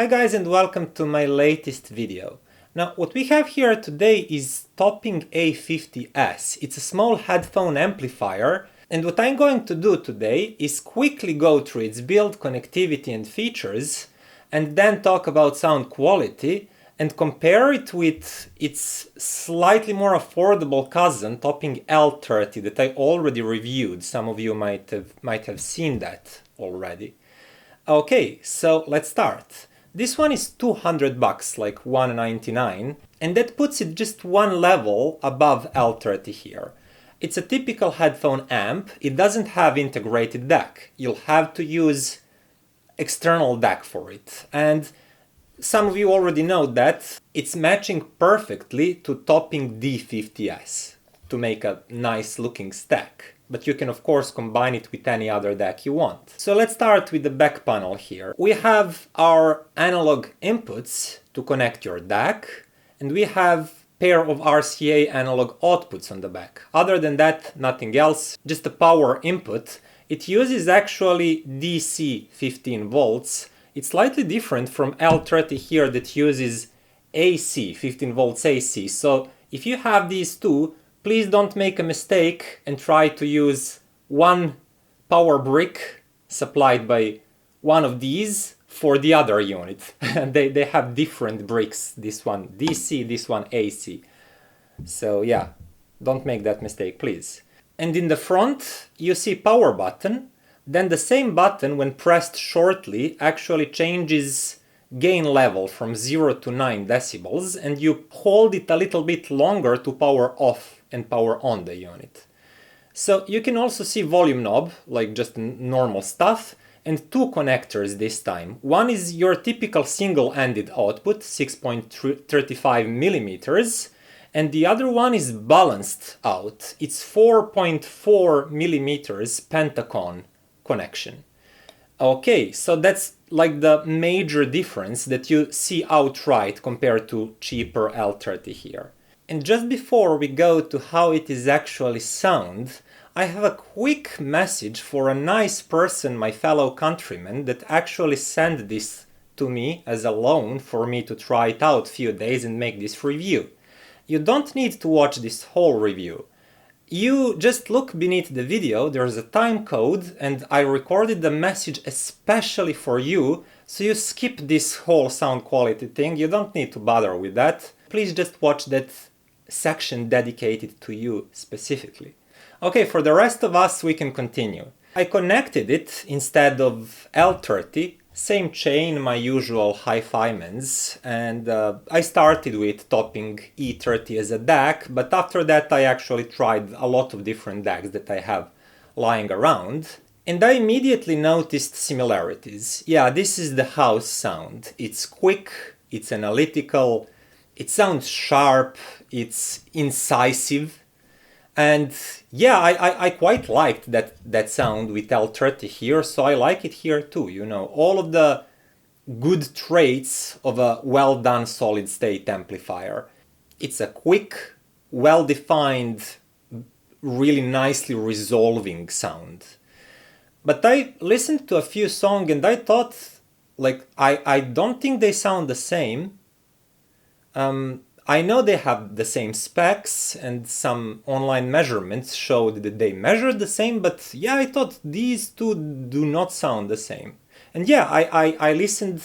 Hi guys and welcome to my latest video. Now what we have here today is topping A50s. It's a small headphone amplifier, and what I'm going to do today is quickly go through its build, connectivity and features, and then talk about sound quality and compare it with its slightly more affordable cousin topping L30 that I already reviewed. Some of you might have seen that already. Okay, so let's start. This one is $200, like $199, and that puts it just one level above L30 here. It's a typical headphone amp. It doesn't have integrated DAC. You'll have to use external DAC for it. And some of you already know that it's matching perfectly to topping D50s to make a nice looking stack. But you can of course combine it with any other DAC you want. So let's start with the back panel here. We have our analog inputs to connect your DAC, and we have pair of RCA analog outputs on the back. Other than that, nothing else, just a power input. It uses actually DC 15 volts. It's slightly different from L30 here that uses AC, 15 volts AC. So if you have these two, please don't make a mistake and try to use one power brick supplied by one of these for the other unit. they have different bricks, this one DC, this one AC. So yeah, don't make that mistake, please. And in the front, you see power button. Then the same button, when pressed shortly, actually changes gain level from 0 to 9 decibels, and you hold it a little bit longer to power off and power on the unit. So you can also see volume knob, like just normal stuff, and two connectors this time. One is your typical single-ended output, 6.35 millimeters, and the other one is balanced out. It's 4.4 millimeters pentacon connection. Okay, so that's like the major difference that you see outright compared to cheaper L30 here. And just before we go to how it is actually sound, I have a quick message for a nice person, my fellow countryman, that actually sent this to me as a loan for me to try it out a few days and make this review. You don't need to watch this whole review. You just look beneath the video, there's a time code, and I recorded the message especially for you, so you skip this whole sound quality thing. You don't need to bother with that. Please just watch that section dedicated to you specifically. Okay, for the rest of us, we can continue. I connected it instead of L30, same chain, my usual hifi mens, and I started with topping E30 as a DAC, but after that I actually tried a lot of different DACs that I have lying around, and I immediately noticed similarities. Yeah, this is the house sound. It's quick, it's analytical, it sounds sharp, it's incisive, and yeah, I quite liked that sound with L30 here, so I like it here too, you know, all of the good traits of a well-done solid-state amplifier. It's a quick, well-defined, really nicely resolving sound. But I listened to a few songs and I thought, like, I don't think they sound the same. I know they have the same specs and some online measurements showed that they measured the same, but yeah, I thought these two do not sound the same. And yeah, I listened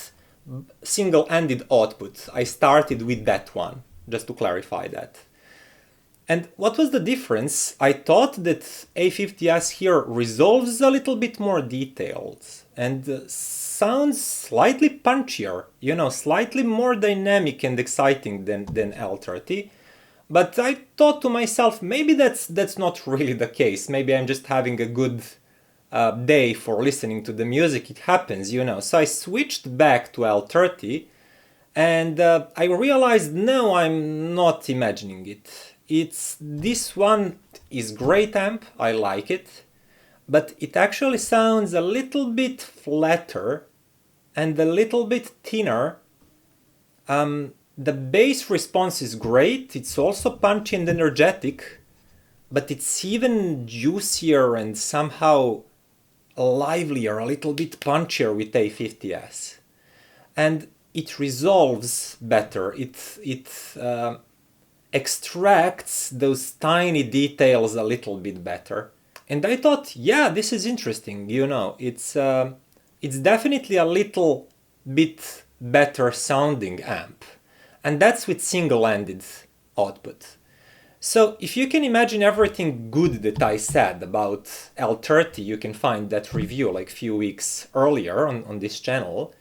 single-ended output. I started with that one, just to clarify that. And what was the difference? I thought that A50s here resolves a little bit more details and sounds slightly punchier, you know, slightly more dynamic and exciting than L30. But I thought to myself, maybe that's not really the case. Maybe I'm just having a good day for listening to the music. It happens, you know. So I switched back to L30 and I realized, no, I'm not imagining it. This one is great amp, I like it, but it actually sounds a little bit flatter and a little bit thinner. The bass response is great, it's also punchy and energetic, but it's even juicier and somehow livelier, a little bit punchier with A50s. And it resolves better. It extracts those tiny details a little bit better. And I thought, yeah, this is interesting. It's definitely a little bit better sounding amp, and that's with single-ended output. So if you can imagine everything good that I said about L30, you can find that review like a few weeks earlier on this channel.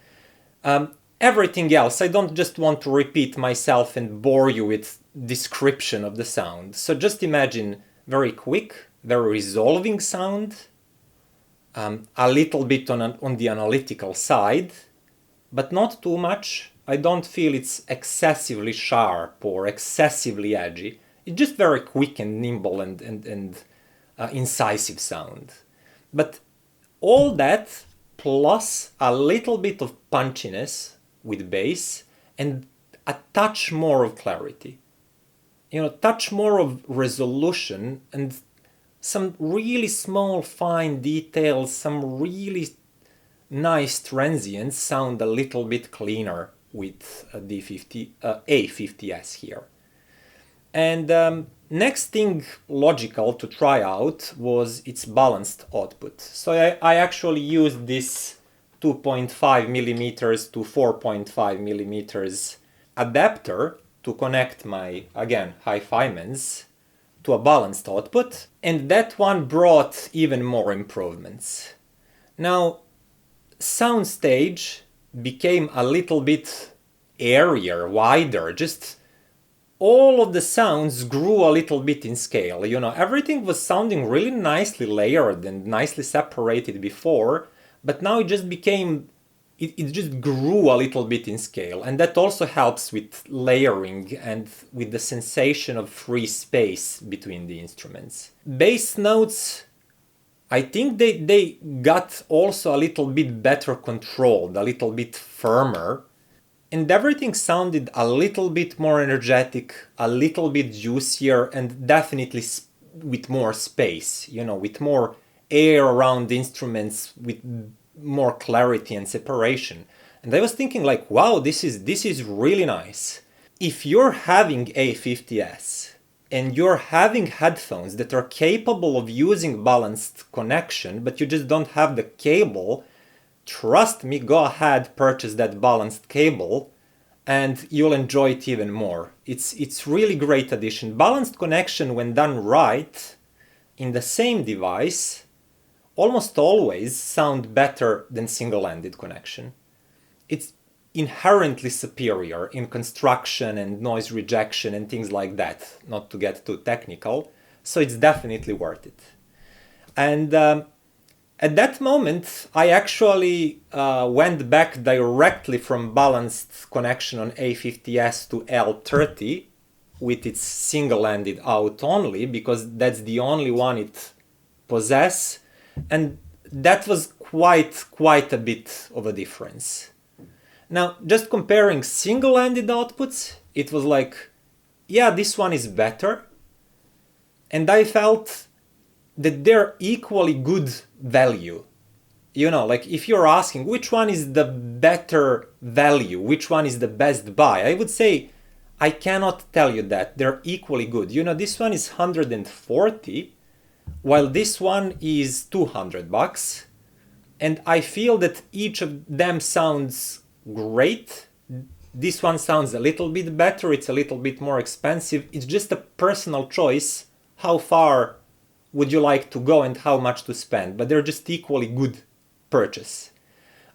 Everything else, I don't just want to repeat myself and bore you with description of the sound. So just imagine very quick, very resolving sound, a little bit on the analytical side, but not too much. I don't feel it's excessively sharp or excessively edgy. It's just very quick and nimble and incisive sound. But all that plus a little bit of punchiness with bass and a touch more of clarity. Touch more of resolution and some really small fine details, some really nice transients sound a little bit cleaner with the A50s here. And next thing logical to try out was its balanced output. So I actually used this 2.5 millimeters to 4.5 millimeters adapter to connect my, again, hifi to a balanced output, and that one brought even more improvements. Now, soundstage became a little bit airier, wider, just all of the sounds grew a little bit in scale. Everything was sounding really nicely layered and nicely separated before, but now it just became, it just grew a little bit in scale. And that also helps with layering and with the sensation of free space between the instruments. Bass notes, I think they got also a little bit better controlled, a little bit firmer. And everything sounded a little bit more energetic, a little bit juicier, and definitely with more space, with more air around the instruments, with more clarity and separation. And I was thinking like, wow, this is really nice. If you're having A50s and you're having headphones that are capable of using balanced connection, but you just don't have the cable, trust me, go ahead, purchase that balanced cable and you'll enjoy it even more. It's really great addition. Balanced connection, when done right in the same device, almost always sound better than single-ended connection. It's inherently superior in construction and noise rejection and things like that, not to get too technical, so it's definitely worth it. And at that moment, I actually went back directly from balanced connection on A50s to L30 with its single-ended out only, because that's the only one it possesses, and that was quite a bit of a difference. Now, just comparing single-ended outputs, it was like, yeah, this one is better, and I felt that they're equally good value. Like if you're asking which one is the better value, which one is the best buy, I would say I cannot tell you that. They're equally good. This one is 140, while this one is $200. And I feel that each of them sounds great. This one sounds a little bit better, it's a little bit more expensive. It's just a personal choice how far would you like to go and how much to spend, but they're just equally good purchase.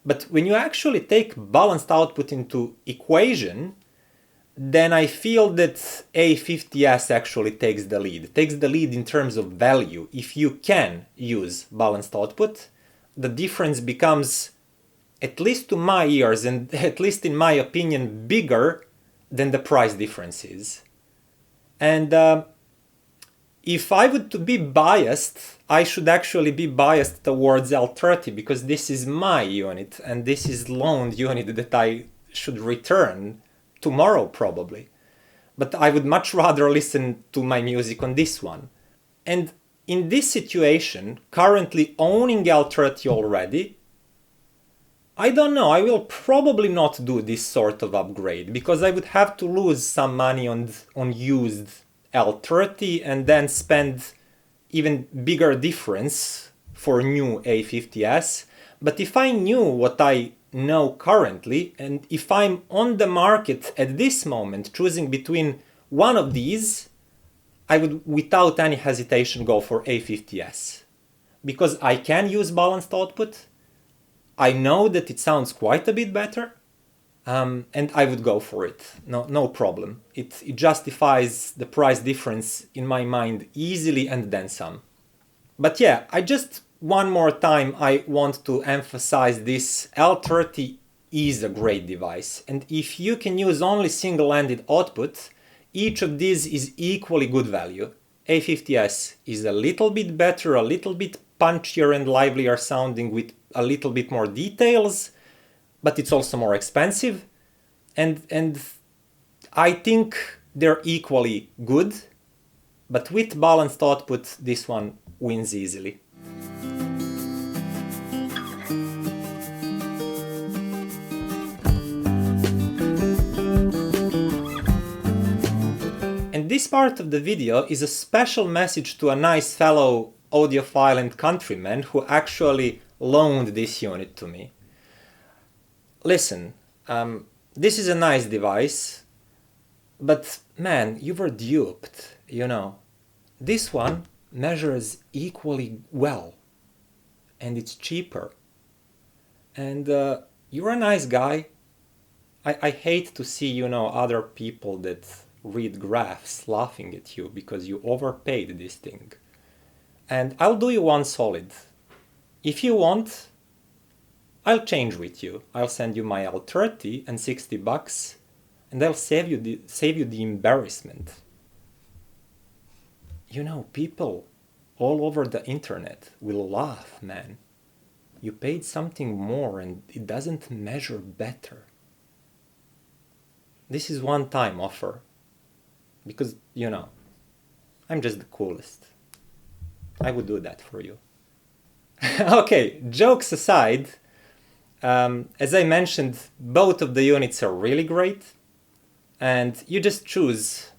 But when you actually take balanced output into equation, then I feel that A50s actually takes the lead in terms of value. If you can use balanced output, the difference becomes, at least to my ears and at least in my opinion, bigger than the price difference is. And if I would to be biased, I should actually be biased towards L30 because this is my unit and this is loaned unit that I should return tomorrow probably. But I would much rather listen to my music on this one. And in this situation, currently owning L30 already, I don't know, I will probably not do this sort of upgrade because I would have to lose some money on used L30 and then spend even bigger difference for new A50s. But if I knew what I know currently, and if I'm on the market at this moment choosing between one of these, I would without any hesitation go for A50s. Because I can use balanced output, I know that it sounds quite a bit better, and I would go for it, no problem. It justifies the price difference in my mind easily and then some. But yeah, one more time I want to emphasize this: L30 is a great device, and if you can use only single-ended output, each of these is equally good value. A50s is a little bit better, a little bit punchier and livelier sounding with a little bit more details, but it's also more expensive, and I think they're equally good, but with balanced output this one wins easily. And this part of the video is a special message to a nice fellow audiophile and countryman who actually loaned this unit to me. Listen, this is a nice device, but man, you were duped, you know. This one measures equally well, and it's cheaper. And you're a nice guy. I hate to see, other people that read graphs laughing at you because you overpaid this thing. And I'll do you one solid. If you want, I'll change with you. I'll send you my L30 and $60, and I'll save you the embarrassment. People all over the internet will laugh, man. You paid something more and it doesn't measure better. This is one-time offer. Because, I'm just the coolest. I would do that for you. Okay, jokes aside, as I mentioned, both of the units are really great, and you just choose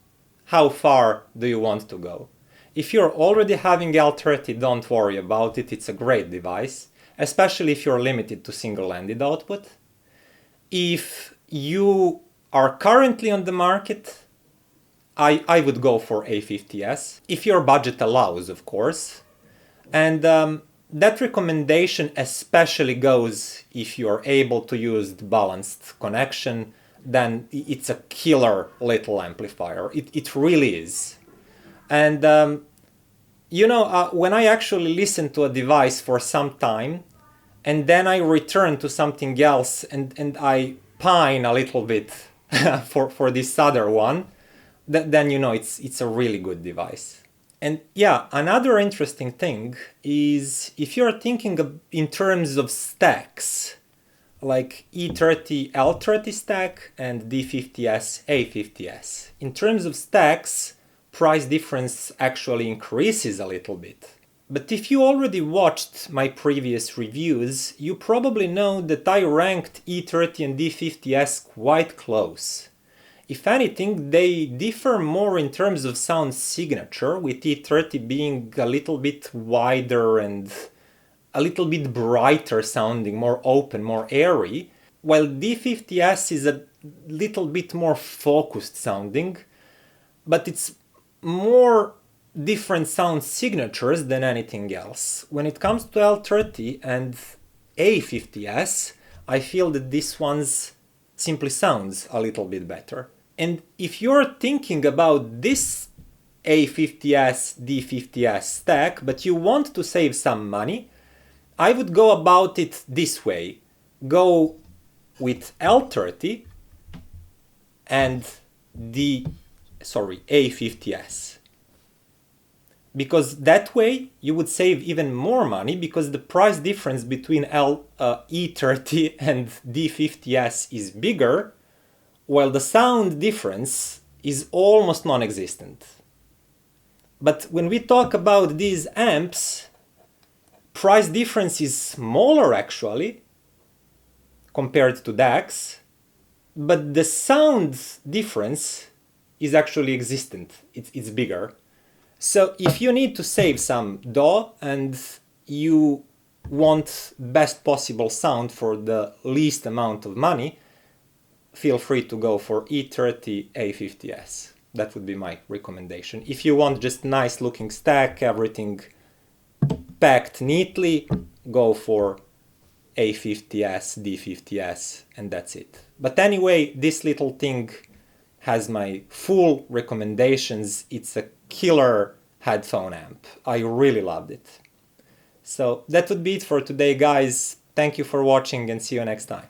how far do you want to go. If you're already having L30, don't worry about it, it's a great device, especially if you're limited to single-ended output. If you are currently on the market, I would go for A50s, if your budget allows, of course. And that recommendation especially goes if you're able to use the balanced connection, then it's a killer little amplifier. It really is. And when I actually listen to a device for some time, and then I return to something else and I pine a little bit for this other one, then it's a really good device. And yeah, another interesting thing is if you're thinking in terms of stacks, like E30 L30 stack and D50s A50s. In terms of stacks, price difference actually increases a little bit. But if you already watched my previous reviews, you probably know that I ranked E30 and D50s quite close. If anything, they differ more in terms of sound signature, with E30 being a little bit wider and a little bit brighter sounding, more open, more airy, while D50s is a little bit more focused sounding, but it's more different sound signatures than anything else. When it comes to L30 and A50s, I feel that this one's simply sounds a little bit better. And if you're thinking about this A50s, D50s stack, but you want to save some money, I would go about it this way. Go with L30 and A50s. Because that way you would save even more money, because the price difference between E30 and D50s is bigger, while the sound difference is almost non-existent. But when we talk about these amps, price difference is smaller actually, compared to DAX, but the sound difference is actually existent. It's bigger. So if you need to save some dough and you want best possible sound for the least amount of money, feel free to go for E30 A50s. That would be my recommendation. If you want just nice looking stack, everything packed neatly, go for A50s, D50s, and that's it. But anyway, this little thing has my full recommendations. It's a killer headphone amp. I really loved it. So that would be it for today, guys. Thank you for watching and see you next time.